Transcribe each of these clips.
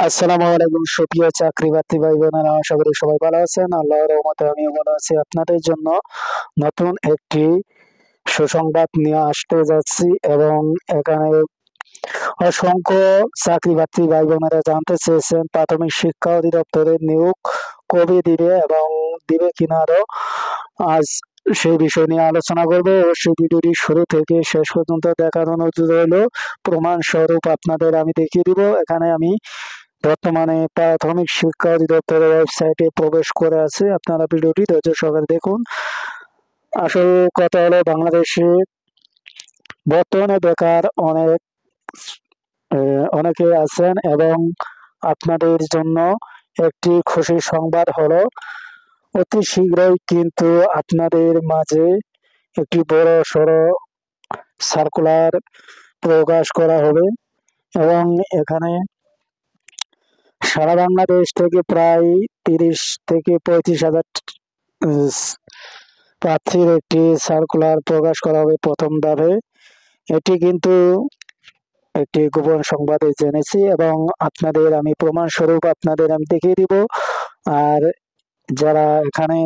আসসালামু আলাইকুম সুপ্রিয় চাকরি প্রার্থী ভাই বোনেরা, আশা করি সবাই ভালো আছেন। আল্লাহর রহমতে আমিও ভালো আছি। আপনাদের জন্য নতুন একটি সুসংবাদ নিয়ে আসতে যাচ্ছি এবং এখানে অসংখ্য চাকরি প্রার্থী ভাই বোনেরা জানতে চেয়েছেন প্রাথমিক শিক্ষা অধিদপ্তরের নিয়োগ কবে দিবে এবং দিবে কিনা। আরো আজ সেই বিষয় নিয়ে আলোচনা করবো। অবশ্যই ভিডিওটি শুরু থেকে শেষ পর্যন্ত দেখার অনুরোধ রইল। প্রমাণ স্বরূপ আপনাদের আমি দেখিয়ে দিব। এখানে আমি বর্তমানে প্রাথমিক শিক্ষা অধিদপ্তরের ওয়েবসাইটে প্রবেশ করে আছে। আপনারা ভিডিওটি ধৈর্য সহকারে দেখুন। আসল কথা হলো, বাংলাদেশে বর্তমানে বেকার অনেকে আছেন এবং আপনাদের জন্য একটি খুশির সংবাদ হলো, অতি শীঘ্রই কিন্তু আপনাদের মাঝে একটি বড় সড়ো সার্কুলার প্রকাশ করা হবে এবং এখানে সারা বাংলাদেশ থেকে প্রায় 30 থেকে 35 হাজার প্রার্থীর একটি সার্কুলার প্রকাশ করা হবে প্রথম ধাপে। এটি কিন্তু একটি গোপন সংবাদে জেনেছি এবং আপনাদের আমি প্রমাণ স্বরূপ আপনাদের আমি দেখিয়ে দিব। আর যারা এখানে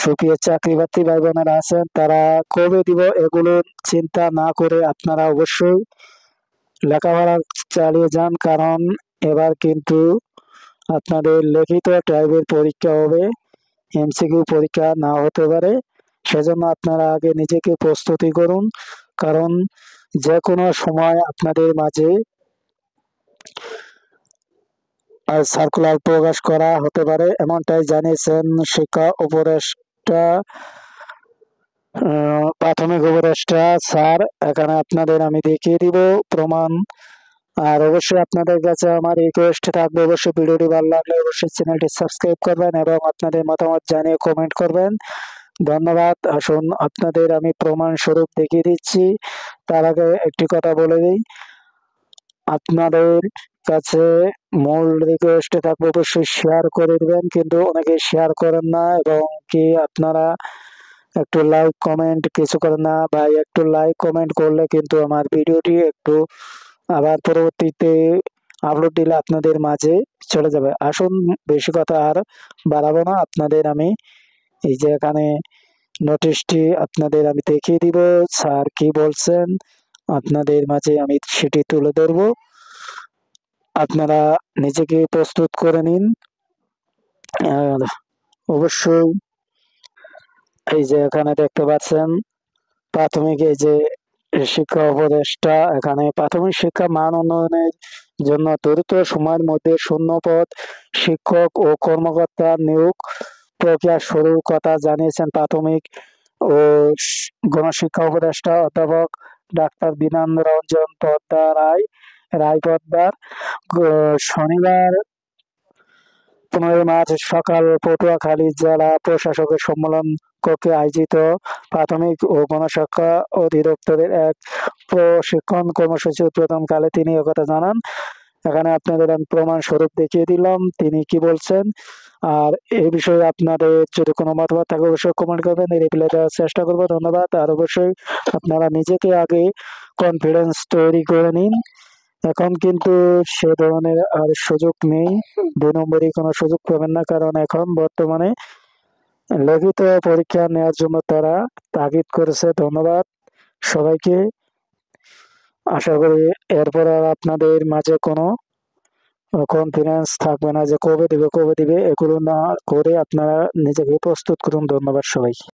সুপ্রিয় চাকরি প্রার্থী ভাই বোনেরা আছেন, তারা কবে দিব এগুলো চিন্তা না করে আপনারা অবশ্যই লেখাপড়া চালিয়ে যান, কারণ এবার কিন্তু আপনাদের লিখিত টাইপের পরীক্ষা হবে, এমসিকিউ পরীক্ষা না হতে পারে। সেজন্য আপনারা আগে নিজেকে প্রস্তুতি করুন, কারণ যে কোনো সময় আপনাদের মাঝে সার্কুলার প্রকাশ করা হতে পারে, এমনটাই জানিয়েছেন শিক্ষা উপদেষ্টা, প্রাথমিক উপদেষ্টা স্যার। এখানে আপনাদের আমি দেখিয়ে দিব প্রমাণ। আর অবশ্যই আপনাদের কাছে আমার রিকোয়েস্ট থাকবে, অবশ্যই ভিডিওটি ভালো লাগলে অবশ্যই চ্যানেলটি সাবস্ক্রাইব করবেন এবং আপনাদের মতামত জানিয়ে কমেন্ট করবেন। ধন্যবাদ। আসুন আপনাদের আমি প্রমাণ স্বরূপ দেখিয়ে দিচ্ছি। তার আগে একটি কথা বলে দিই, আপনাদের কাছে মূল রিকোয়েস্ট থাকবে অবশ্যই শেয়ার করে দিবেন, কিন্তু অনেকে শেয়ার করেন না এবং কি আপনারা একটু লাইক কমেন্ট কিছু করেন না। ভাই, একটু লাইক কমেন্ট করলে কিন্তু আমার ভিডিওটি একটু আবার পরবর্তীতে আপলোড দিলে আপনাদের মাঝে চলে যাবে। আসুন বেশি কথা আর বাড়াবো না, আপনাদের আমি এই যে এখানে নোটিশটি আপনাদের আমি দেখিয়ে দিব। স্যার কি বলছেন আপনাদের মাঝে আমি সেটি তুলে ধরবো। আপনারা নিজেকে প্রস্তুত করে নিন। আর অবশ্যই এই যে এখানে দেখতে পাচ্ছেন প্রাথমিক এই যে শিক্ষা উপদেষ্টা, এখানে প্রাথমিক শিক্ষা মান উন্নয়নের জন্য দ্রুত সময়ের মধ্যে শূন্যপদ শিক্ষক ও কর্মকর্তা নিয়োগ প্রক্রিয়া শুরুর কথা জানিয়েছেন প্রাথমিক ও গণশিক্ষা উপদেষ্টা অধ্যাপক ডাক্তার বিধান রঞ্জন রায় পদ্মার। শনিবার 15 মার্চ সকাল পটুয়াখালী জেলা প্রশাসকের সম্মেলন কক্ষে আয়োজিত প্রাথমিক ও গণশিক্ষা অধিদপ্তরের এক প্রশিক্ষণ কর্মসূচি উদ্বোধনকালে তিনি একথা জানান। এখানে আপনাদের আমি প্রমাণ স্বরূপ দেখিয়ে দিলাম তিনি কি বলছেন। আর এই বিষয়ে আপনাদের যদি কোনো মতামত থাকে অবশ্যই কমেন্ট করবেন, রিপ্লাই দেওয়ার চেষ্টা করবো। ধন্যবাদ। আর অবশ্যই আপনারা নিজেকে আগে কনফিডেন্স তৈরি করে নিন। এখন কিন্তু সে ধরনের আর সুযোগ নেই, 2 নম্বরই কোনো সুযোগ পাবেন না, কারণ এখন বর্তমানে লিখিত পরীক্ষা নেওয়ার জন্য তারা তাগিদ করেছে। ধন্যবাদ সবাইকে। আশা করি এরপর আর আপনাদের মাঝে কোনো কনফিডেন্স থাকবে না যে কবে দিবে এগুলো না করে আপনারা নিজেকে প্রস্তুত করুন। ধন্যবাদ সবাইকে।